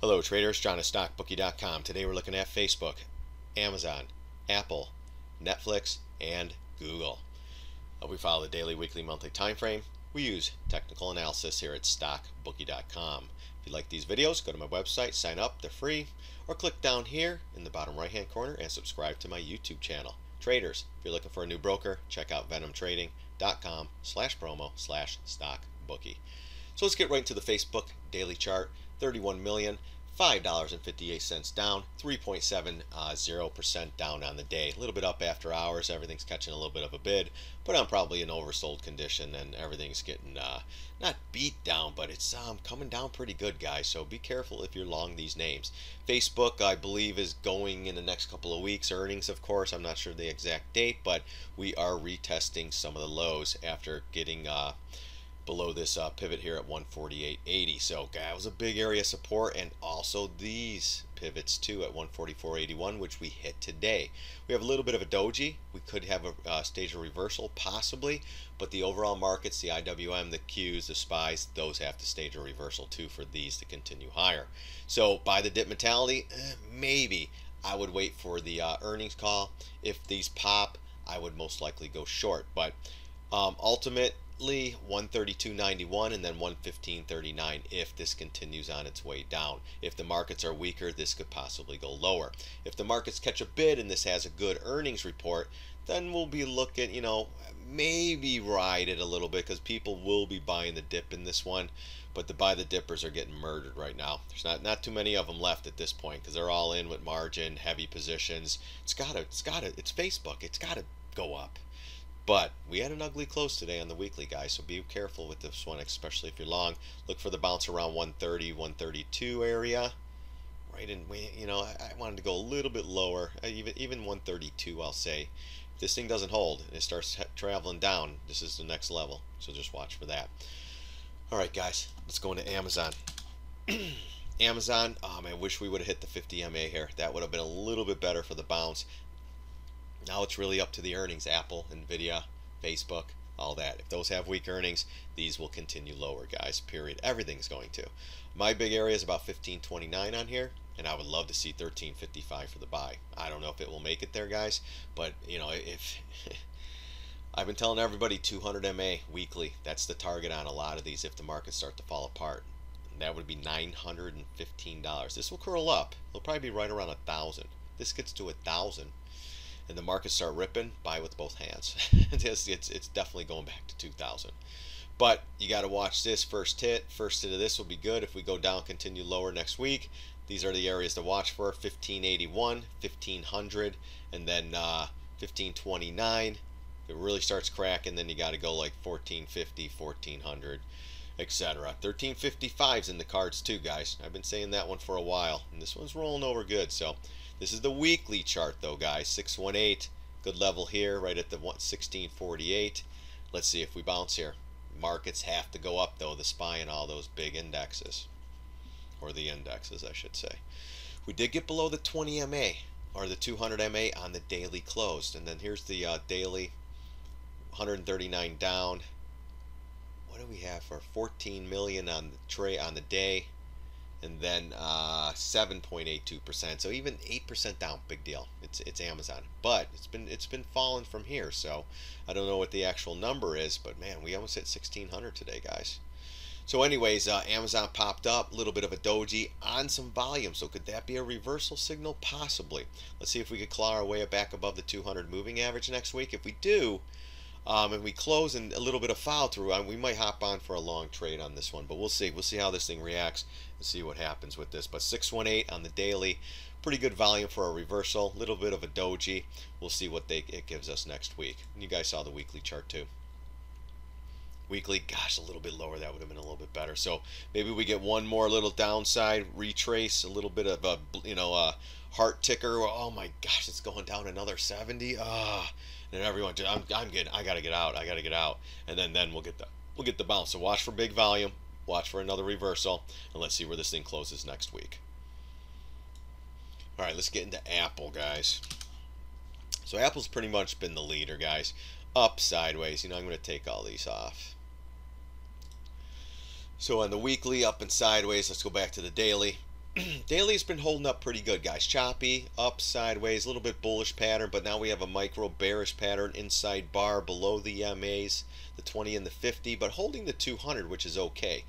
Hello traders, John at StockBookie.com. Today we're looking at Facebook, Amazon, Apple, Netflix, and Google. We follow the daily, weekly, monthly time frame. We use technical analysis here at StockBookie.com. If you like these videos, go to my website, sign up, they're free, or click down here in the bottom right hand corner and subscribe to my YouTube channel. Traders, if you're looking for a new broker, check out venomtrading.com/promo/StockBookie. So let's get right into the Facebook daily chart. 31 million. $5.58 down, 3.70% down on the day. A little bit up after hours. Everything's catching a little bit of a bid, but I'm probably in oversold condition, and everything's getting not beat down, but it's coming down pretty good, guys. So be careful if you're long these names. Facebook, I believe, is going in the next couple of weeks. Earnings, of course. I'm not sure the exact date, but we are retesting some of the lows after getting below this pivot here at 148.80. So that was a big area of support, and also these pivots too at 144.81, which we hit today. We have a little bit of a doji. We could have a stage of reversal possibly, but the overall markets, the IWM, the Qs, the SPYs, those have to stage a reversal too for these to continue higher. So by the dip mentality, maybe I would wait for the earnings call. If these pop, I would most likely go short, but ultimately 132.91 and then 115.39 if this continues on its way down. If the markets are weaker, this could possibly go lower. If the markets catch a bid and this has a good earnings report, then we'll be looking, maybe ride it a little bit, because people will be buying the dip in this one. But the buy the dippers are getting murdered right now. There's not too many of them left at this point, because they're all in with margin, heavy positions. It's Facebook. It's gotta go up. But we had an ugly close today on the weekly, guys, so be careful with this one, especially if you're long. Look for the bounce around 130, 132 area. Right in, I wanted to go a little bit lower, even 132, I'll say. If this thing doesn't hold and it starts traveling down, this is the next level, so just watch for that. All right, guys, let's go into Amazon. Amazon, I wish we would have hit the 50 MA here. That would have been a little bit better for the bounce. Now it's really up to the earnings. Apple, Nvidia, Facebook, all that. If those have weak earnings, these will continue lower, guys, period. Everything's going to. My big area is about 15.29 on here, and I would love to see 13.55 for the buy. I don't know if it will make it there, guys, but if I've been telling everybody 200 MA weekly, that's the target on a lot of these if the markets start to fall apart. And that would be $915. This will curl up. It'll probably be right around 1,000. This gets to 1,000. And the markets start ripping, buy with both hands. it's definitely going back to 2,000. But you got to watch this first hit. First hit of this will be good. If we go down, continue lower next week, these are the areas to watch for: 1581, 1500, and then 1529. If it really starts cracking, then you got to go like 1450, 1400, etc. 1355's in the cards too, guys. I've been saying that one for a while, and this one's rolling over good. So this is the weekly chart though, guys. 618, good level here, right at the 1648. Let's see if we bounce here. Markets have to go up though, the SPY and all those big indexes, or the indexes I should say. We did get below the 20 MA, or the 200 MA on the daily closed, and then here's the daily 139 down. What do we have for 14 million on the tray on the day? And then 7.82%, so even 8% down, big deal. It's Amazon, but it's been falling from here, so I don't know what the actual number is, but man, we almost hit 1,600 today, guys. So anyways, Amazon popped up, a little bit of a doji on some volume, so could that be a reversal signal? Possibly. Let's see if we could claw our way back above the 200 moving average next week. If we do, and we close in a little bit of follow through, we might hop on for a long trade on this one, but we'll see. We'll see how this thing reacts and see what happens with this. But 618 on the daily, pretty good volume for a reversal. Little bit of a doji. We'll see what it gives us next week. And you guys saw the weekly chart too. Weekly, gosh, a little bit lower. That would have been a little bit better. So maybe we get one more little downside retrace, a little bit of a heart ticker. Oh my gosh, it's going down another 70. And everyone, I'm good. I gotta get out. I gotta get out. And then we'll get the bounce. So watch for big volume. Watch for another reversal, and let's see where this thing closes next week. All right, let's get into Apple, guys. So Apple's pretty much been the leader, guys. Up, sideways. I'm going to take all these off. So on the weekly, up and sideways. Let's go back to the daily. Daily's been holding up pretty good, guys. Choppy, up, sideways, a little bit bullish pattern, but now we have a micro bearish pattern inside bar below the EMAs, the 20 and the 50, but holding the 200, which is okay.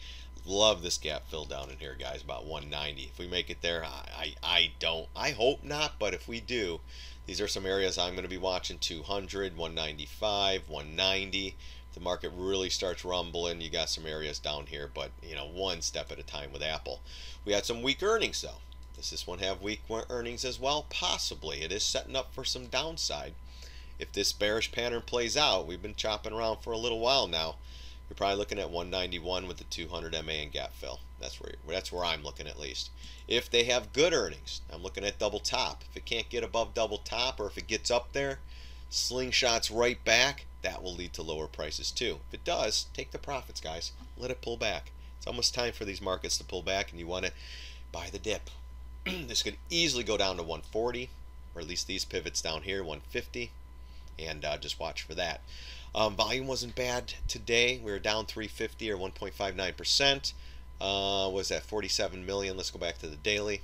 Love this gap fill down in here, guys, about 190. If we make it there, I hope not, but if we do, these are some areas I'm going to be watching. 200, 195, 190. The market really starts rumbling, you got some areas down here, but one step at a time with Apple. We had some weak earnings though. Does this one have weak earnings as well? Possibly. It is setting up for some downside. If this bearish pattern plays out, we've been chopping around for a little while now, you're probably looking at 191 with the 200 MA and gap fill. That's where I'm looking at least. If they have good earnings, I'm looking at double top. If it can't get above double top, or if it gets up there, slingshots right back, that will lead to lower prices too. If it does, take the profits, guys. Let it pull back. It's almost time for these markets to pull back, and you want to buy the dip. This could easily go down to 140, or at least these pivots down here, 150, and just watch for that. Volume wasn't bad today. We were down 350 or 1.59%. Was that 47 million? Let's go back to the daily.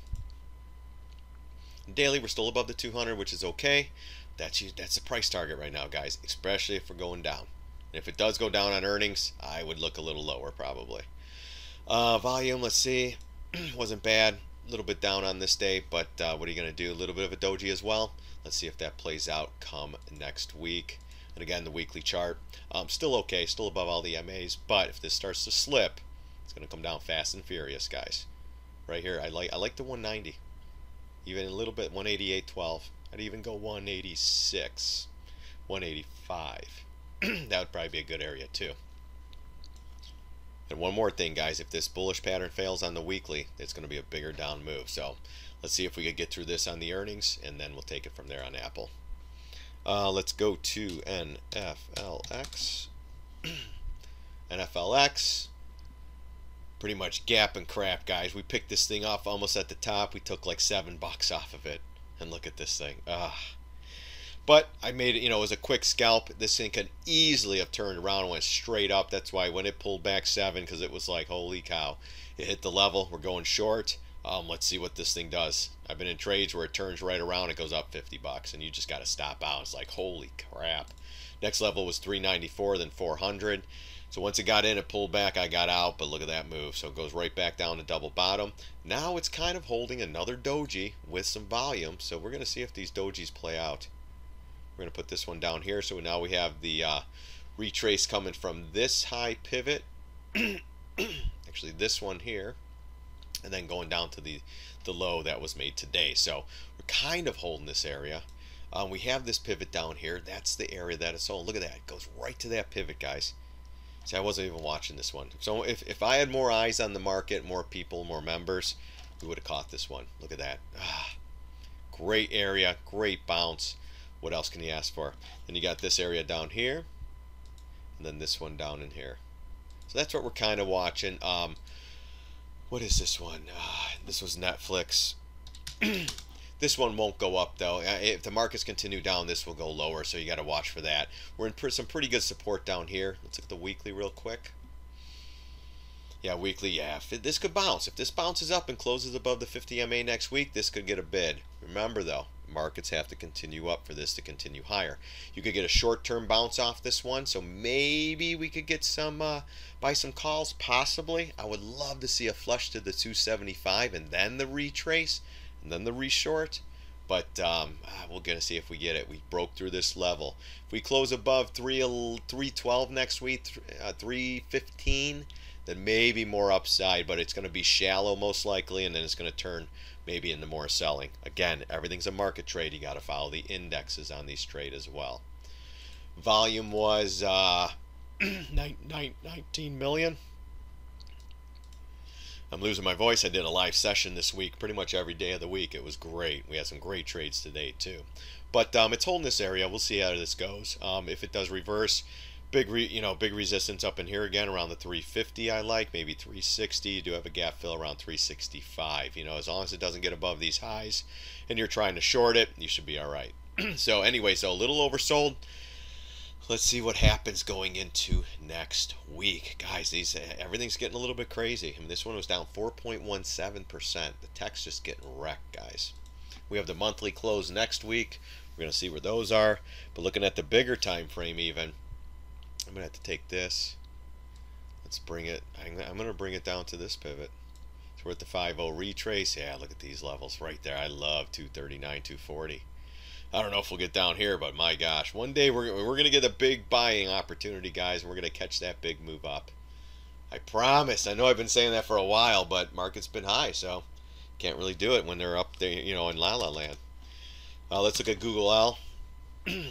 Daily, we're still above the 200, which is okay. That's the price target right now, guys, especially if we're going down. And if it does go down on earnings, I would look a little lower probably. Volume, let's see, wasn't bad. A little bit down on this day, but what are you going to do? A little bit of a doji as well. Let's see if that plays out come next week. And again, the weekly chart, still okay, still above all the MAs, but if this starts to slip, it's going to come down fast and furious, guys. Right here, I like the 190, even a little bit, 188.12. I'd even go 186, 185. That would probably be a good area too. And one more thing, guys, if this bullish pattern fails on the weekly, it's going to be a bigger down move. So let's see if we could get through this on the earnings, and then we'll take it from there on Apple. Let's go to NFLX. NFLX. Pretty much gap and crap, guys. We picked this thing off almost at the top. We took like $7 off of it. And look at this thing. But I made it, it was a quick scalp. This thing could easily have turned around and went straight up. That's why when it pulled back 7, because it was like, holy cow. It hit the level. We're going short. Let's see what this thing does. I've been in trades where it turns right around. It goes up $50. And you just got to stop out. It's like, holy crap. Next level was 394, then 400. So once it got in, it pulled back, I got out, but look at that move. So it goes right back down to double bottom. Now it's kind of holding another doji with some volume. So we're going to see if these dojis play out. We're going to put this one down here. So now we have the retrace coming from this high pivot. Actually, this one here. And then going down to the low that was made today. So we're kind of holding this area. We have this pivot down here. That's the area that it's holding. Look at that. It goes right to that pivot, guys. See, I wasn't even watching this one. So if I had more eyes on the market, more people, more members, we would have caught this one. Look at that. Great area, great bounce. What else can you ask for? Then you got this area down here, and then this one down in here. So that's what we're kind of watching. What is this one? This was Netflix. This one won't go up though. If the markets continue down, this will go lower, so you got to watch for that. We're in some pretty good support down here. Let's look at the weekly real quick. Yeah, weekly, yeah. This could bounce. If this bounces up and closes above the 50 MA next week, this could get a bid. Remember though, markets have to continue up for this to continue higher. You could get a short-term bounce off this one, so maybe we could get some buy some calls, possibly. I would love to see a flush to the 275 and then the retrace and then the reshort, but we're gonna see if we get it. We broke through this level. If we close above 312 next week, 315, then maybe more upside, but it's going to be shallow most likely, and then it's going to turn maybe into more selling. Again, everything's a market trade. You got to follow the indexes on these trades as well. Volume was 19 million. I'm losing my voice. I did a live session this week, pretty much every day of the week. It was great. We had some great trades today too. But it's holding this area. We'll see how this goes. If it does reverse, big resistance up in here again around the 350. I like maybe 360. You do have a gap fill around 365. As long as it doesn't get above these highs, and you're trying to short it, you should be all right. So anyway, so a little oversold. Let's see what happens going into next week, guys. Everything's getting a little bit crazy. I mean, this one was down 4.17%. The tech's just getting wrecked, guys. We have the monthly close next week. We're going to see where those are. But looking at the bigger time frame, even, I'm going to have to take this. Let's bring it. I'm going to bring it down to this pivot. So we're at the 5.0 retrace. Yeah, look at these levels right there. I love 239, 240. I don't know if we'll get down here, but my gosh, one day we're going to get a big buying opportunity, guys, and we're going to catch that big move up. I promise. I know I've been saying that for a while, but market's been high, so can't really do it when they're up there, you know, in La La Land. Let's look at Google L.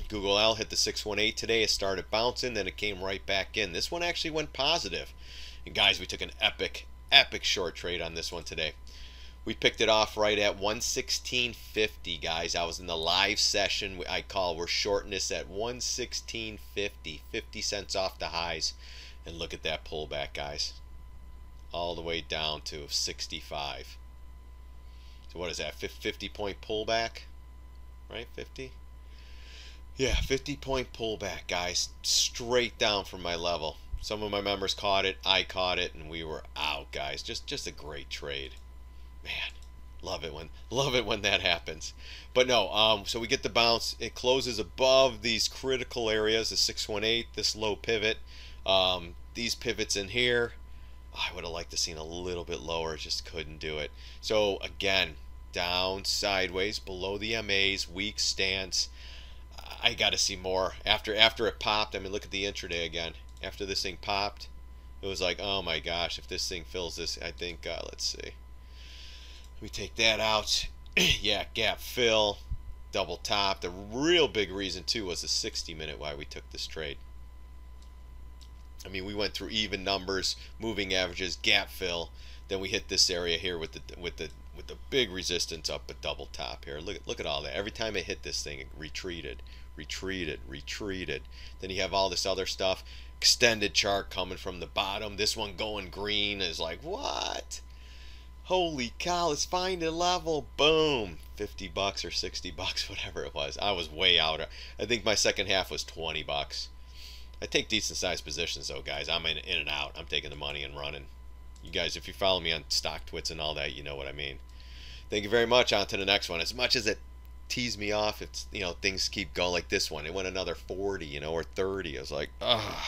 Google L hit the 618 today. It started bouncing, then it came right back in. This one actually went positive. And guys, we took an epic short trade on this one today. We picked it off right at 116.50, guys. I was in the live session. We're shorting this at 116.50, 50 cents off the highs. And look at that pullback, guys. All the way down to 65. So what is that, 50-point pullback? Right, 50? Yeah, 50-point pullback, guys. Straight down from my level. Some of my members caught it, I caught it, and we were out, guys. Just a great trade. Man, love it when that happens. But no, so we get the bounce. It closes above these critical areas, the 618, this low pivot. These pivots in here, I would have liked to seen a little bit lower, just couldn't do it. So again, down sideways below the MAs, weak stance. I got to see more after it popped. I mean, look at the intraday again. After this thing popped, it was like, oh my gosh, if this thing fills this, I think, let's see. We take that out. Yeah, gap fill, double top. The real big reason too was the 60-minute why we took this trade. I mean, we went through even numbers, moving averages, gap fill. Then we hit this area here with the big resistance up a double top here. Look at all that. Every time it hit this thing, it retreated. Then you have all this other stuff. Extended chart coming from the bottom. This one going green is like, what? Holy cow, let's find a level. Boom. $50 or $60, whatever it was. I was way out. I think my second half was $20. I take decent sized positions though, guys. I'm in and out. I'm taking the money and running. You guys, if you follow me on Stock Twits and all that, you know what I mean. Thank you very much. On to the next one. As much as it teased me off, it's, you know, things keep going like this one. It went another 40, you know, or 30. I was like, ugh.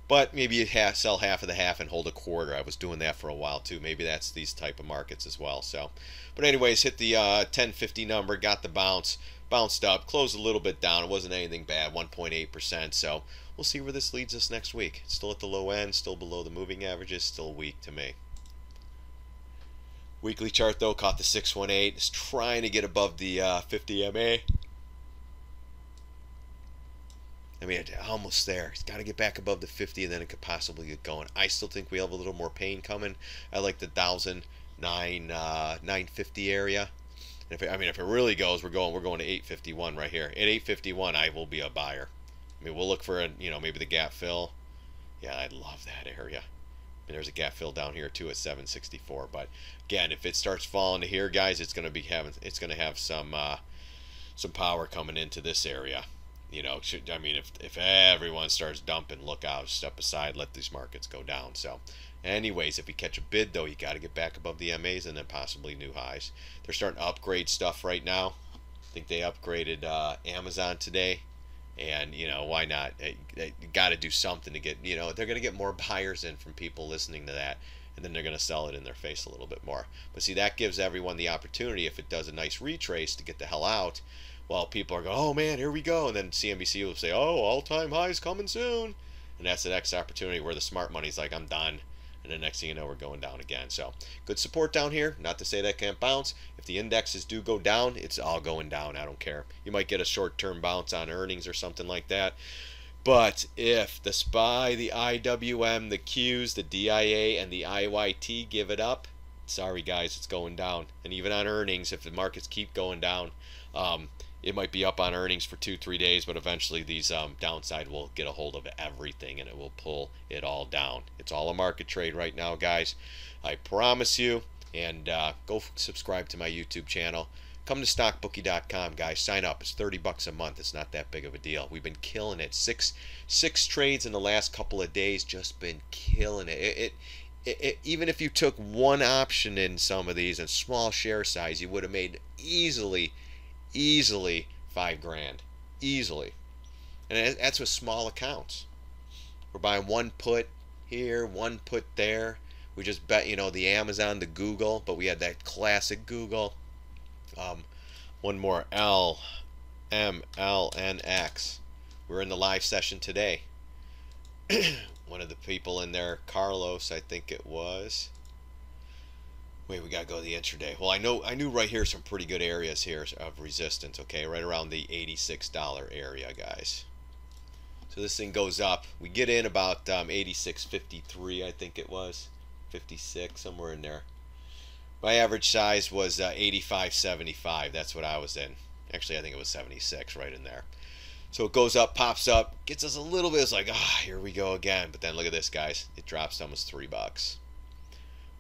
But maybe you sell half of the half and hold a quarter. I was doing that for a while too. Maybe that's these type of markets as well. So, but anyways, hit the 1050 number, got the bounce, bounced up, closed a little bit down. It wasn't anything bad, 1.8%. So we'll see where this leads us next week. Still at the low end, still below the moving averages, still weak to me. Weekly chart though caught the 618. It's trying to get above the 50 MA. I mean, almost there. It's got to get back above the 50, and then it could possibly get going. I still think we have a little more pain coming. I like the 950 area. And if it really goes, we're going to 851 right here. At 851, I will be a buyer. I mean, we'll look for maybe the gap fill. Yeah, I love that area. I mean, there's a gap fill down here too at 764. But again, if it starts falling to here, guys, it's going to have some power coming into this area. You know, I mean, if everyone starts dumping, look out, step aside, let these markets go down. So, anyways, if we catch a bid, though, you got to get back above the MAs and then possibly new highs. They're starting to upgrade stuff right now. I think they upgraded Amazon today. And, you know, why not? You got to do something to get, you know, they're going to get more buyers in from people listening to that. And then they're going to sell it in their face a little bit more. But see, that gives everyone the opportunity, if it does a nice retrace, to get the hell out. Well, people are going, oh man, here we go. And then CNBC will say, oh, all-time highs coming soon. And that's the next opportunity where the smart money's like, I'm done. And the next thing you know, we're going down again. So good support down here. Not to say that can't bounce. If the indexes do go down, it's all going down. I don't care. You might get a short-term bounce on earnings or something like that. But if the SPY, the IWM, the Qs, the DIA, and the IYT give it up, sorry guys, it's going down. And even on earnings, if the markets keep going down, it might be up on earnings for 2-3 days, but eventually these downside will get a hold of everything and it will pull it all down. It's all a market trade right now, guys. I promise you. And go subscribe to my YouTube channel. come to StockBookie.com, guys. Sign up. It's $30 a month. It's not that big of a deal. We've been killing it. Six trades in the last couple of days. Just been killing it. Even if you took one option in some of these and small share size, you would have made easily $5 grand, easily. And that's with small accounts. We're buying one put here, one put there. We just bet, the Amazon, the Google, but we had that classic Google. One more, NFLX. We're in the live session today. One of the people in there, Carlos, I think it was. Wait, we gotta go to the intraday. Well, I knew right here some pretty good areas here of resistance. Okay, right around the $86 area, guys. So this thing goes up. We get in about 86.53, I think it was, 56, somewhere in there. My average size was 85.75. That's what I was in. Actually, I think it was 76, right in there. So it goes up, pops up, gets us a little bit. It's like, here we go again. But then look at this, guys. It drops to almost $3.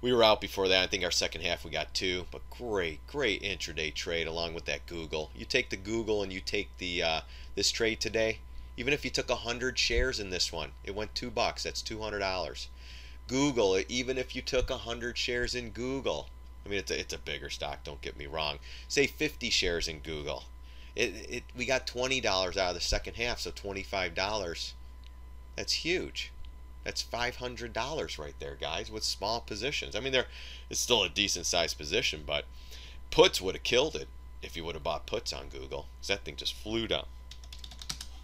We were out before that. I think our second half we got 2. But great intraday trade along with that Google. You take the Google and you take the this trade today. Even if you took 100 shares in this one, it went $2. That's $200. Google, even if you took 100 shares in Google, I mean it's a bigger stock. Don't get me wrong. Say 50 shares in Google. We got $20 out of the second half, so $25. That's huge. That's $500 right there, guys, with small positions. I mean, it's still a decent sized position, but puts would have killed it if you would have bought puts on Google, because that thing just flew down.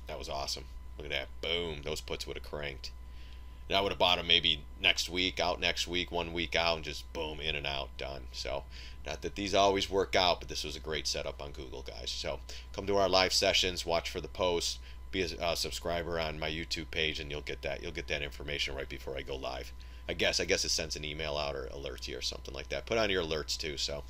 That was awesome. Look at that. Boom. Those puts would have cranked. And I would have bought them maybe next week, out next week, 1 week out, and just boom, in and out, done. So, not that these always work out, but this was a great setup on Google, guys. So, come to our live sessions, watch for the posts, be a subscriber on my YouTube page, and you'll get that information right before I go live. I guess it sends an email out or alerts you or something like that. Put on your alerts too. So.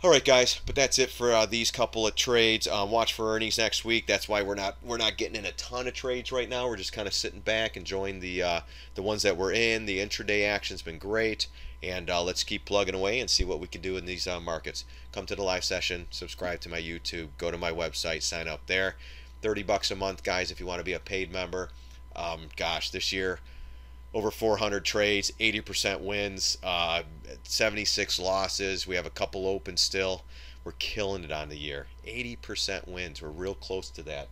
All right, guys, but that's it for these couple of trades. Watch for earnings next week. That's why we're not getting in a ton of trades right now. We're just kind of sitting back, enjoying the ones that we're in. The intraday action's been great, and let's keep plugging away and see what we can do in these markets. Come to the live session, subscribe to my YouTube, go to my website, sign up there. $30 a month, guys, if you want to be a paid member. Gosh, this year, over 400 trades, 80% wins, 76 losses. We have a couple open still. We're killing it on the year. 80% wins. We're real close to that.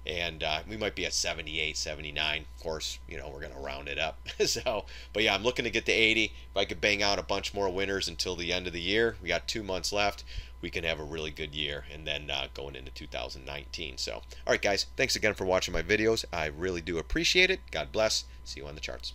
And we might be at 78, 79. Of course, we're going to round it up. But yeah, I'm looking to get to 80. If I could bang out a bunch more winners until the end of the year, we got 2 months left. We can have a really good year, and then going into 2019. So, all right, guys, thanks again for watching my videos. I really do appreciate it. God bless. See you on the charts.